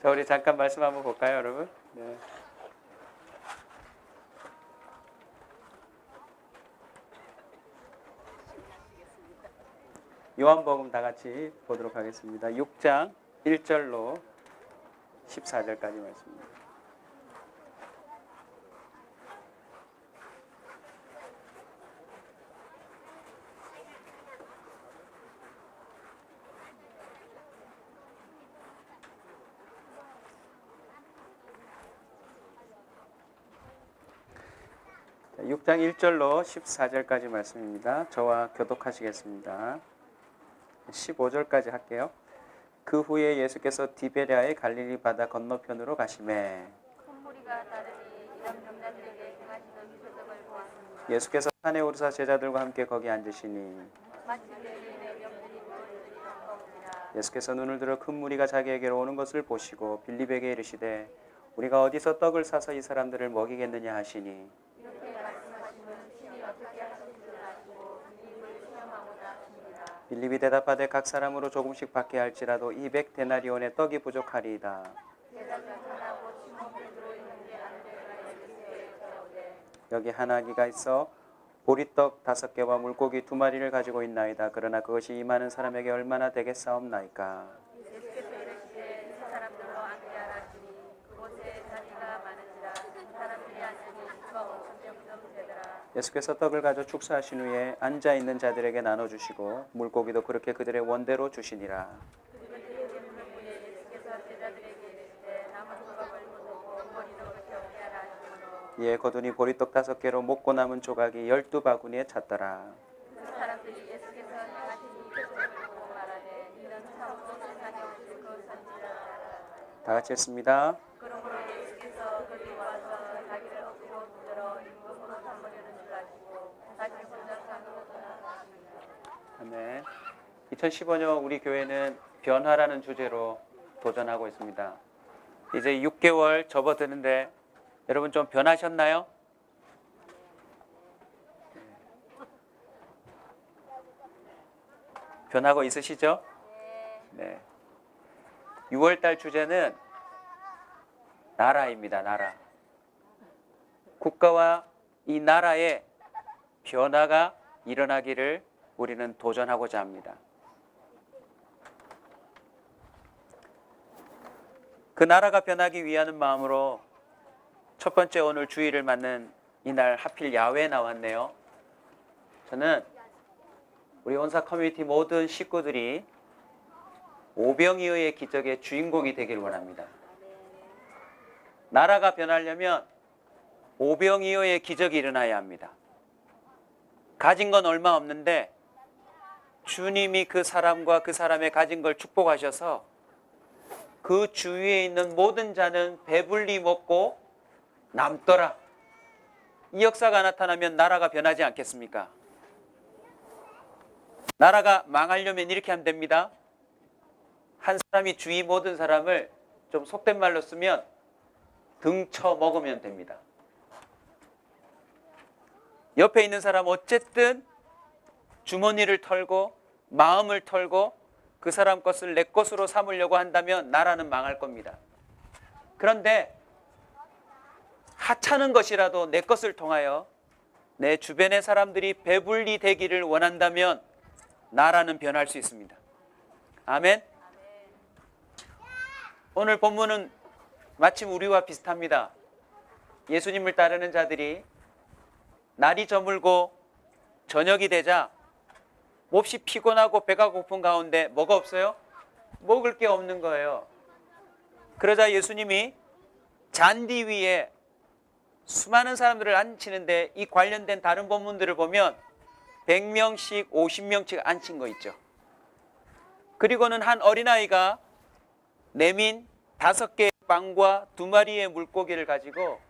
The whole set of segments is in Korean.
자, 우리 잠깐 말씀 한번 볼까요, 여러분? 네. 요한복음 다 같이 보도록 하겠습니다. 6장 1절로 14절까지 말씀입니다. 자, 6장 1절로 14절까지 말씀입니다. 저와 교독하시겠습니다. 15절까지 할게요. 그 후에 예수께서 디베랴의 갈릴리 바다 건너편으로 가시매 큰 무리가 따르니 이런 병자들에게 행하시던 표적을 보았습니다. 예수께서 산에 오르사 제자들과 함께 거기 앉으시니 마침 내리는 병들이 누워있으니 반가우니라. 예수께서 눈을 들어 큰 무리가 자기에게로 오는 것을 보시고 빌립에게 이르시되 우리가 어디서 떡을 사서 이 사람들을 먹이겠느냐 하시니 이렇게 말씀하시면 신이 어떻게 하시는지를 아시고 빌립을 시험하고자 하십니다. 빌립이 대답하되 각 사람으로 조금씩 받게 할지라도 200데나리온의 떡이 부족하리이다. 제자들 하나고 시몬 베드로 있는데 안드레가 예수께 여짜오되 여기 한 아기가 있어 보리떡 5개와 물고기 2마리를 가지고 있나이다. 그러나 그것이 이 많은 사람에게 얼마나 되겠사옵나이까. 예수께서 이르시되 세 사람들로 앉게 하라시니 그곳에 자리가 많은지라 두 사람들이 앉으니 수가 5,000명쯤 되더라. 예수께서 떡을 가져 축사하신 후에 앉아있는 자들에게 나눠주시고 물고기도 그렇게 그들의 원대로 주시니라. 예수께서 제자들에게 이르시되 남은 조각을 묻고 머리도 그렇게 없게 하라 하시므로 이에 거두니 보리떡 5개로 먹고 남은 조각이 12바구니에 찼더라. 그 사람들이 예수께서 행하신 이 표적을 보고 말하되 이는 참으로 세상에 없을 그 선지자라. 다 같이 했습니다. 그러므로 예수께서 거기 와서 자기를 억지로 붙들어 임금으로 삼으려는 줄 아시고 다시 혼자 산으로 떠나가십니다. 아멘. 2015년 우리 교회는 변화라는 주제로 도전하고 있습니다. 이제 6개월 접어드는데 여러분 좀 변하셨나요? 변하고 있으시죠? 네. 6월달 주제는 나라입니다. 나라. 국가와 이 나라의 변화가 일어나기를 우리는 도전하고자 합니다. 그 나라가 변하기 위하는 마음으로 첫 번째 오늘 주일을 맞는 이날 하필 야외에 나왔네요. 저는 우리 온사 커뮤니티 모든 식구들이 오병이어의 기적의 주인공이 되기를 원합니다. 나라가 변하려면 오병이어의 기적이 일어나야 합니다. 가진 건 얼마 없는데 주님이 그 사람과 그 사람의 가진 걸 축복하셔서 그 주위에 있는 모든 자는 배불리 먹고 남더라. 이 역사가 나타나면 나라가 변하지 않겠습니까? 나라가 망하려면 이렇게 하면 됩니다. 한 사람이 주위 모든 사람을 좀 속된 말로 쓰면 등쳐 먹으면 됩니다. 옆에 있는 사람 어쨌든 주머니를 털고 마음을 털고 그 사람 것을 내 것으로 삼으려고 한다면 나라는 망할 겁니다. 그런데 하찮은 것이라도 내 것을 통하여 내 주변의 사람들이 배불리 되기를 원한다면 나라는 변할 수 있습니다. 아멘. 오늘 본문은 마침 우리와 비슷합니다. 예수님을 따르는 자들이 날이 저물고 저녁이 되자 몹시 피곤하고 배가 고픈 가운데 뭐가 없어요? 먹을 게 없는 거예요. 그러자 예수님이 잔디 위에 수많은 사람들을 앉히는데 이 관련된 다른 본문들을 보면 100명씩 50명씩 앉힌 거 있죠. 그리고는 한 어린아이가 내민 5개의 빵과 2마리의 물고기를 가지고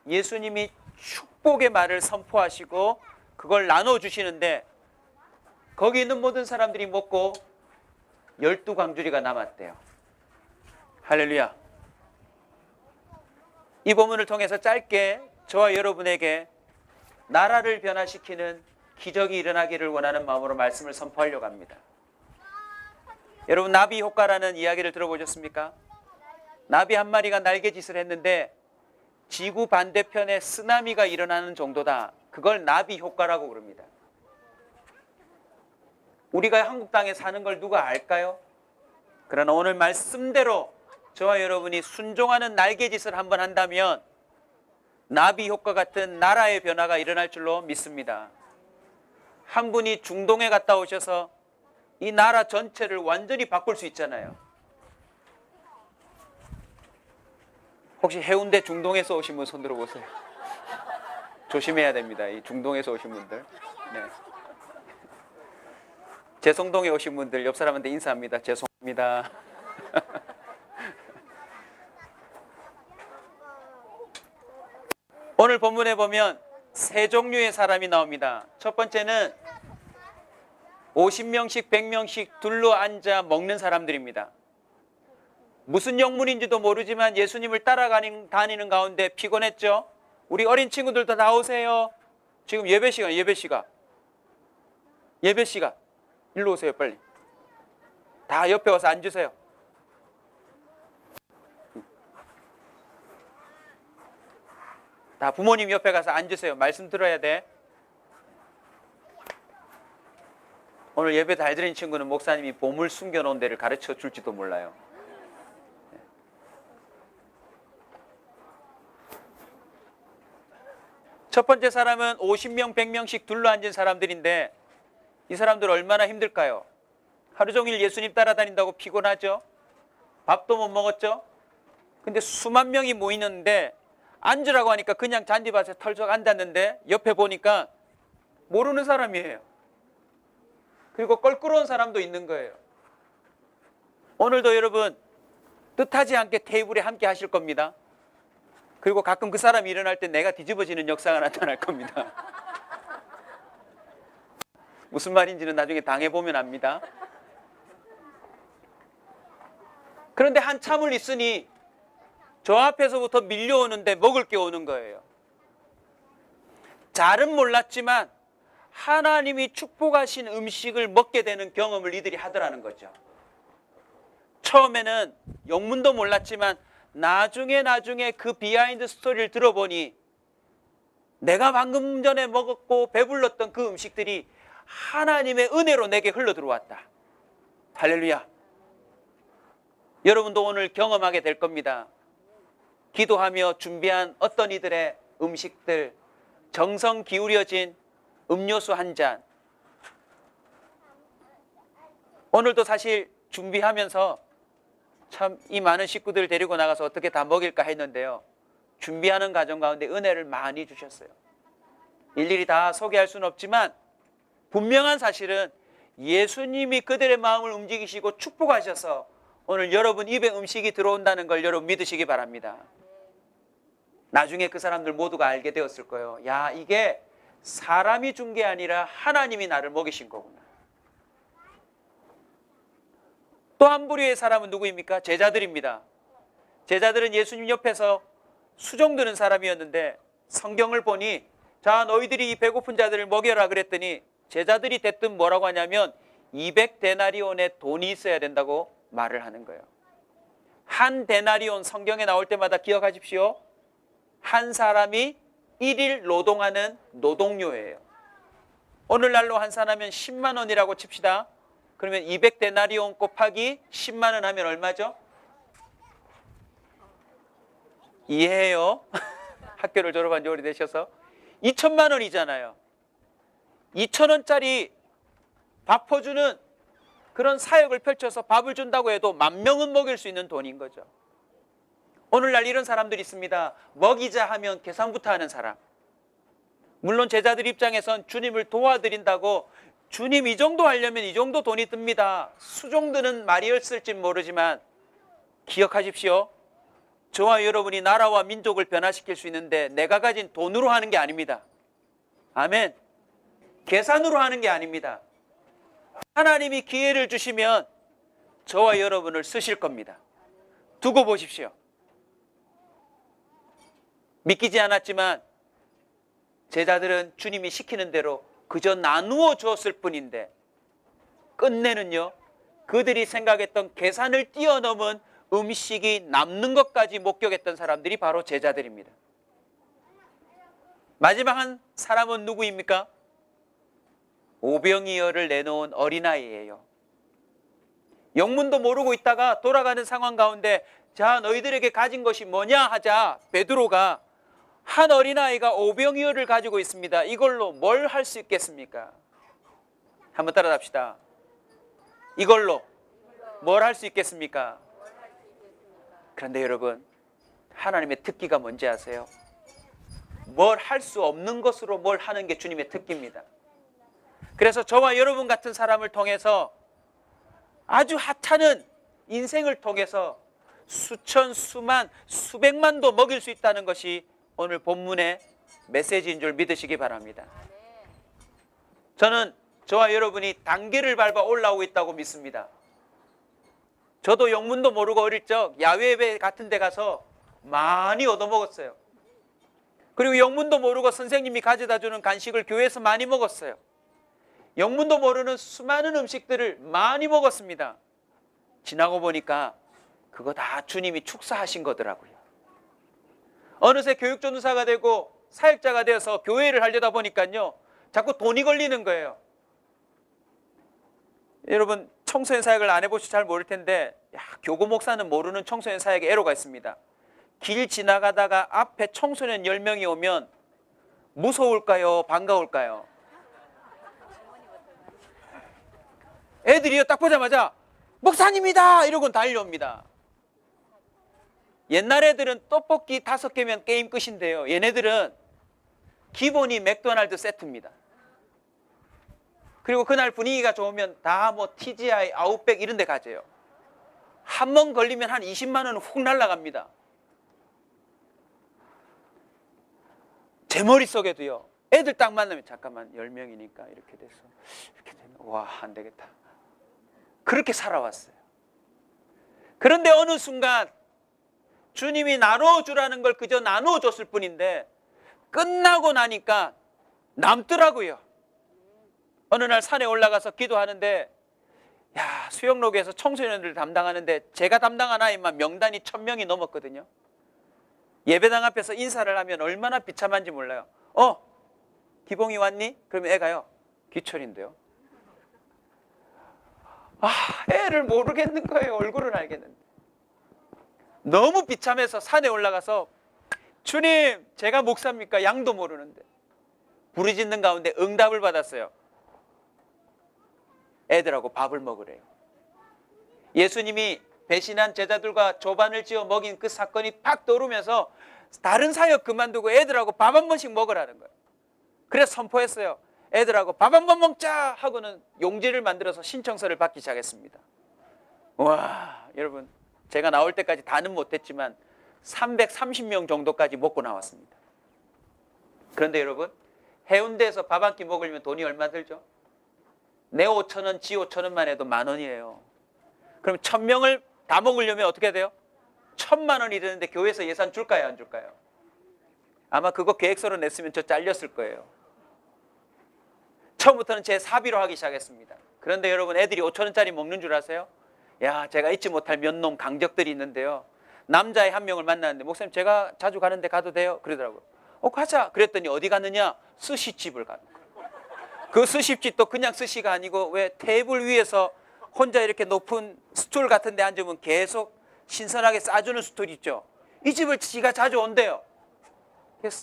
예수님이 축복의 말을 선포하시고 그걸 나눠주시는데 거기 있는 모든 사람들이 먹고 12광주리가 남았대요. 할렐루야. 이 본문을 통해서 짧게 저와 여러분에게 나라를 변화시키는 기적이 일어나기를 원하는 마음으로 말씀을 선포하려고 합니다. 여러분 나비 효과라는 이야기를 들어보셨습니까? 나비 한 마리가 날개짓을 했는데 지구 반대편에 쓰나미가 일어나는 정도다. 그걸 나비 효과라고 그럽니다. 우리가 한국 땅에 사는 걸 누가 알까요? 그러나 오늘 말씀대로 저와 여러분이 순종하는 날개짓을 한번 한다면 나비 효과 같은 나라의 변화가 일어날 줄로 믿습니다. 한 분이 중동에 갔다 오셔서 이 나라 전체를 완전히 바꿀 수 있잖아요. 혹시 해운대 중동에서 오신 분 손 들어보세요. 조심해야 됩니다. 이 중동에서 오신 분들. 네. 제송동에 오신 분들 옆 사람한테 인사합니다. 죄송합니다. 오늘 본문에 보면 세 종류의 사람이 나옵니다. 첫 번째는 50명씩 100명씩 둘러 앉아 먹는 사람들입니다. 무슨 영문인지도 모르지만 예수님을 따라다니는 가운데 피곤했죠. 우리 어린 친구들도 나오세요. 지금 예배 시간. 일로 오세요, 빨리. 다 옆에 와서 앉으세요. 다 부모님 옆에 가서 앉으세요. 말씀 들어야 돼. 오늘 예배 잘 드린 친구는 목사님이 보물 숨겨놓은 데를 가르쳐 줄지도 몰라요. 첫 번째 사람은 50명, 100명씩 둘러앉은 사람들인데 이 사람들 얼마나 힘들까요? 하루 종일 예수님 따라다닌다고 피곤하죠? 밥도 못 먹었죠? 근데 수만 명이 모이는데 앉으라고 하니까 그냥 잔디밭에 털썩 앉았는데 옆에 보니까 모르는 사람이에요. 그리고 껄끄러운 사람도 있는 거예요. 오늘도 여러분 뜻하지 않게 테이블에 함께 하실 겁니다. 그리고 가끔 그 사람이 일어날 때 내가 뒤집어지는 역사가 나타날 겁니다. 무슨 말인지는 나중에 당해보면 압니다. 그런데 한참을 있으니 저 앞에서부터 밀려오는데 먹을 게 오는 거예요. 잘은 몰랐지만 하나님이 축복하신 음식을 먹게 되는 경험을 이들이 하더라는 거죠. 처음에는 영문도 몰랐지만 나중에 그 비하인드 스토리를 들어보니 내가 방금 전에 먹었고 배불렀던 그 음식들이 하나님의 은혜로 내게 흘러 들어왔다. 할렐루야. 여러분도 오늘 경험하게 될 겁니다. 기도하며 준비한 어떤 이들의 음식들, 정성 기울여진 음료수 한 잔. 오늘도 사실 준비하면서 참 이 많은 식구들 데리고 나가서 어떻게 다 먹일까 했는데요. 준비하는 과정 가운데 은혜를 많이 주셨어요. 일일이 다 소개할 수는 없지만 분명한 사실은 예수님이 그들의 마음을 움직이시고 축복하셔서 오늘 여러분 입에 음식이 들어온다는 걸 여러분 믿으시기 바랍니다. 나중에 그 사람들 모두가 알게 되었을 거예요. 야, 이게 사람이 준 게 아니라 하나님이 나를 먹이신 거구나. 또 한 부류의 사람은 누구입니까? 제자들입니다. 제자들은 예수님 옆에서 수종 드는 사람이었는데 성경을 보니 자, 너희들이 이 배고픈 자들을 먹여라 그랬더니 제자들이 대뜸 뭐라고 하냐면 200데나리온의 돈이 있어야 된다고 말을 하는 거예요. 한 데나리온 성경에 나올 때마다 기억하십시오. 한 사람이 1일 노동하는 노동요예요. 오늘날로 환산하면 10만 원이라고 칩시다. 그러면 200데나리온 곱하기 10만 원 하면 얼마죠? 이해해요? 학교를 졸업한 지 오래되셔서 2천만 원이잖아요. 2,000원짜리 밥 퍼주는 그런 사역을 펼쳐서 밥을 준다고 해도 10,000명은 먹일 수 있는 돈인 거죠. 오늘날 이런 사람들이 있습니다. 먹이자 하면 계산부터 하는 사람. 물론 제자들 입장에선 주님을 도와드린다고 주님 이 정도 하려면 이 정도 돈이 듭니다. 수종드는 말이었을지 모르지만 기억하십시오. 저와 여러분이 나라와 민족을 변화시킬 수 있는데 내가 가진 돈으로 하는 게 아닙니다. 아멘. 계산으로 하는 게 아닙니다. 하나님이 기회를 주시면 저와 여러분을 쓰실 겁니다. 두고 보십시오. 믿기지 않았지만 제자들은 주님이 시키는 대로 그저 나누어 주었을 뿐인데 끝내는요, 그들이 생각했던 계산을 뛰어넘은 음식이 남는 것까지 목격했던 사람들이 바로 제자들입니다. 마지막 한 사람은 누구입니까? 오병이어를 내놓은 어린아이예요. 영문도 모르고 있다가 돌아가는 상황 가운데 자, 너희들에게 가진 것이 뭐냐 하자 베드로가 한 어린아이가 오병이어를 가지고 있습니다. 이걸로 뭘 할 수 있겠습니까? 한번 따라합시다. 이걸로 뭘 할 수 있겠습니까? 그런데 여러분, 하나님의 특기가 뭔지 아세요? 뭘 할 수 없는 것으로 뭘 하는 게 주님의 특기입니다. 그래서 저와 여러분 같은 사람을 통해서 아주 하찮은 인생을 통해서 수천, 수만, 수백만도 먹일 수 있다는 것이 오늘 본문의 메시지인 줄 믿으시기 바랍니다. 저는 저와 여러분이 단계를 밟아 올라오고 있다고 믿습니다. 저도 영문도 모르고 어릴 적 야외 예배 같은 데 가서 많이 얻어먹었어요. 그리고 영문도 모르고 선생님이 가져다 주는 간식을 교회에서 많이 먹었어요. 영문도 모르는 수많은 음식들을 많이 먹었습니다. 지나고 보니까 그거 다 주님이 축사하신 거더라고요. 어느새 교육전도사가 되고 사역자가 되어서 교회를 하려다 보니까요, 자꾸 돈이 걸리는 거예요. 여러분, 청소년 사역을 안 해보시면 잘 모를 텐데, 교구 목사는 모르는 청소년 사역의 애로가 있습니다. 길 지나가다가 앞에 청소년 10명이 오면 무서울까요? 반가울까요? 애들이요, 딱 보자마자 목사님이다! 이러고 달려옵니다. 옛날 애들은 떡볶이 5개면 게임 끝인데요, 얘네들은 기본이 맥도날드 세트입니다. 그리고 그날 분위기가 좋으면 다 뭐 TGI, 아웃백 이런 데 가져요. 한 번 걸리면 한 20만 원은 훅 날아갑니다. 제 머릿속에도요, 애들 딱 만나면 잠깐만 10명이니까 이렇게 돼서 이렇게 되면 와, 안 되겠다. 그렇게 살아왔어요. 그런데 어느 순간 주님이 나눠주라는 걸 그저 나눠줬을 뿐인데 끝나고 나니까 남더라고요. 어느 날 산에 올라가서 기도하는데, 야, 수영로교에서 청소년들 담당하는데 제가 담당한 아이만 명단이 1000명이 넘었거든요. 예배당 앞에서 인사를 하면 얼마나 비참한지 몰라요. 기봉이 왔니? 그러면 애가요, 기철인데요. 애를 모르겠는 거예요. 얼굴은 알겠는데. 너무 비참해서 산에 올라가서 주님, 제가 목사입니까? 양도 모르는데. 부르짖는 가운데 응답을 받았어요. 애들하고 밥을 먹으래요. 예수님이 배신한 제자들과 조반을 지어 먹인 그 사건이 팍 떠오르면서 다른 사역 그만두고 애들하고 밥 한 번씩 먹으라는 거예요. 그래서 선포했어요. 애들하고 밥 한 번 먹자 하고는 용지를 만들어서 신청서를 받기 시작했습니다. 와, 여러분, 제가 나올 때까지 다는 못했지만 330명 정도까지 먹고 나왔습니다. 그런데 여러분, 해운대에서 밥 한 끼 먹으려면 돈이 얼마 들죠? 내 5,000원, 지 5,000원만 해도 10,000원이에요. 그럼 1000명을 다 먹으려면 어떻게 돼요? 1000만 원이 되는데 교회에서 예산 줄까요, 안 줄까요? 아마 그거 계획서로 냈으면 저 잘렸을 거예요. 처음부터는 제 사비로 하기 시작했습니다. 그런데 여러분, 애들이 5,000원짜리 먹는 줄 아세요? 야, 제가 잊지 못할 몇 놈 강적들이 있는데요. 남자애 한 명을 만났는데, 목사님 제가 자주 가는데 가도 돼요? 그러더라고요. 가자. 그랬더니 어디 갔느냐? 스시집을 가는 거예요. 그 스시집도 그냥 스시가 아니고 왜 테이블 위에서 혼자 이렇게 높은 스툴 같은 데 앉으면 계속 신선하게 싸주는 스툴 있죠. 이 집을 지가 자주 온대요.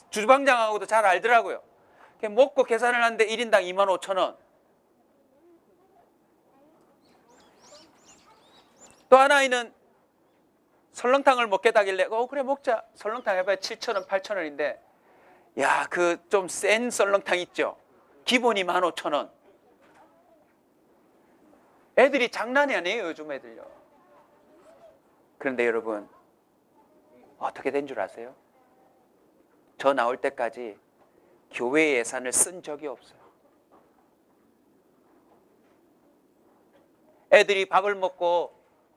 주방장하고도 잘 알더라고요. 먹고 계산을 하는데 1인당 25,000원. 또 하나는 설렁탕을 먹겠다길래 그래 먹자. 설렁탕 해봐야 7,000원, 8,000원인데, 야, 그 좀 센 설렁탕 있죠. 기본이 15,000원. 애들이 장난이 아니에요, 요즘 애들요. 그런데 여러분, 어떻게 된 줄 아세요? 저 나올 때까지 교회 예산을 쓴 적이 없어요. 애들이 밥을 먹고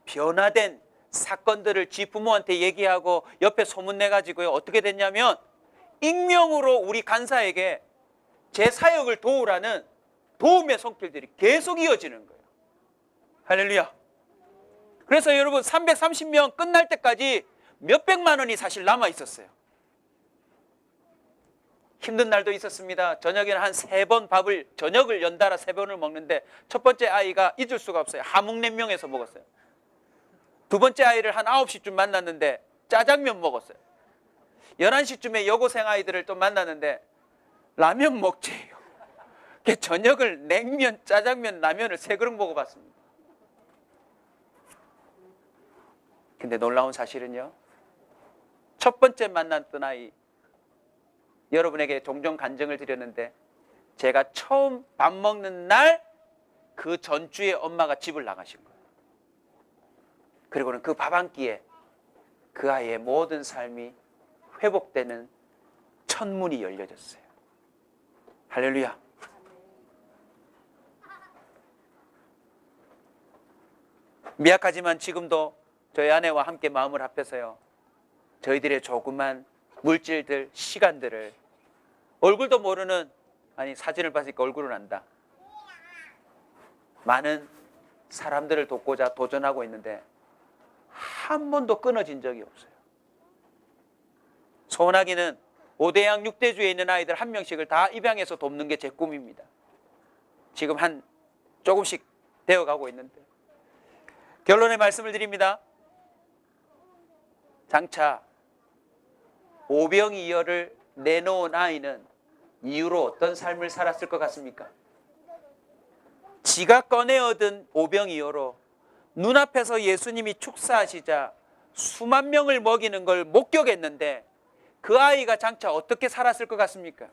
변화된 사건들을 지 부모한테 얘기하고 옆에 소문내가지고요, 어떻게 됐냐면 익명으로 우리 간사에게 제 사역을 도우라는 도움의 손길들이 계속 이어지는 거예요. 할렐루야. 그래서 여러분 330명 끝날 때까지 몇백만 원이 사실 남아 있었어요. 힘든 날도 있었습니다. 저녁에는 한 3번 저녁을 연달아 3번을 먹는데 첫 번째 아이가 잊을 수가 없어요. 함흥냉면에서 먹었어요. 두 번째 아이를 한 9시쯤 만났는데 짜장면 먹었어요. 11시쯤에 여고생 아이들을 또 만났는데 라면 먹재요. 저녁을 냉면, 짜장면, 라면을 3그릇 먹어봤습니다. 근데 놀라운 사실은요, 첫 번째 만났던 아이, 여러분에게 종종 간증을 드렸는데 제가 처음 밥 먹는 날 그 전주에 엄마가 집을 나가신 거예요. 그리고는 그 밥 한 끼에 그 아이의 모든 삶이 회복되는 천문이 열려졌어요. 할렐루야. 미약하지만 지금도 저희 아내와 함께 마음을 합해서요, 저희들의 조그만 물질들, 시간들을, 얼굴도 모르는, 아니 사진을 봤으니까 얼굴은 안다, 많은 사람들을 돕고자 도전하고 있는데 한 번도 끊어진 적이 없어요. 소원하기는 5대양 6대주에 있는 아이들 한 명씩을 다 입양해서 돕는 게 제 꿈입니다. 지금 한 조금씩 되어가고 있는데, 결론의 말씀을 드립니다. 장차 오병이어를 내놓은 아이는 이후로 어떤 삶을 살았을 것 같습니까? 지가 꺼내 얻은 오병이어로 눈앞에서 예수님이 축사하시자 수만 명을 먹이는 걸 목격했는데 그 아이가 장차 어떻게 살았을 것 같습니까?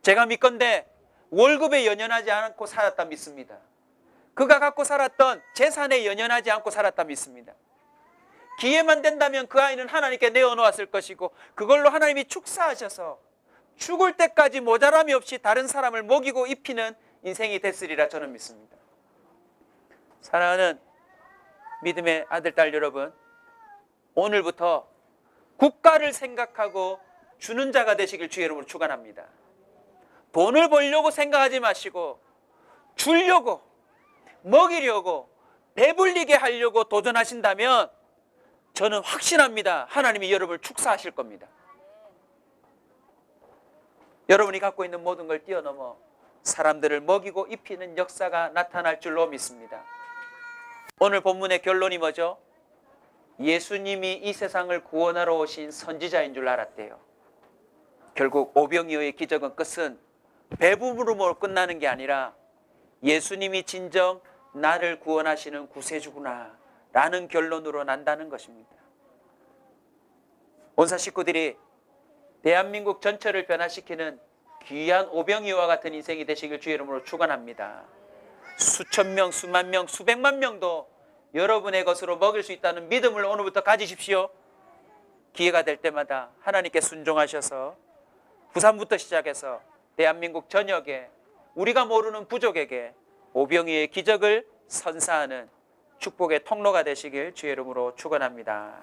제가 믿건대 월급에 연연하지 않고 살았다 믿습니다. 그가 갖고 살았던 재산에 연연하지 않고 살았다 믿습니다. 기회만 된다면 그 아이는 하나님께 내어놓았을 것이고 그걸로 하나님이 축사하셔서 죽을 때까지 모자람이 없이 다른 사람을 먹이고 입히는 인생이 됐으리라 저는 믿습니다. 사랑하는 믿음의 아들, 딸 여러분, 오늘부터 국가를 생각하고 주는 자가 되시길 주의 이름으로 축원합니다. 돈을 벌려고 생각하지 마시고 주려고, 먹이려고, 배불리게 하려고 도전하신다면 저는 확신합니다. 하나님이 여러분을 축사하실 겁니다. 여러분이 갖고 있는 모든 걸 뛰어넘어 사람들을 먹이고 입히는 역사가 나타날 줄로 믿습니다. 오늘 본문의 결론이 뭐죠? 예수님이 이 세상을 구원하러 오신 선지자인 줄 알았대요. 결국 오병이어의 기적은 끝은 배부름으로 끝나는 게 아니라 예수님이 진정 나를 구원하시는 구세주구나 라는 결론으로 난다는 것입니다. 온사 식구들이 대한민국 전체를 변화시키는 귀한 오병이어와 같은 인생이 되시길 주의 이름으로 축원합니다. 수천 명, 수만 명, 수백만 명도 여러분의 것으로 먹일 수 있다는 믿음을 오늘부터 가지십시오. 기회가 될 때마다 하나님께 순종하셔서 부산부터 시작해서 대한민국 전역에 우리가 모르는 부족에게 오병이어의 기적을 선사하는 축복의 통로가 되시길 주의 이름으로 축원합니다.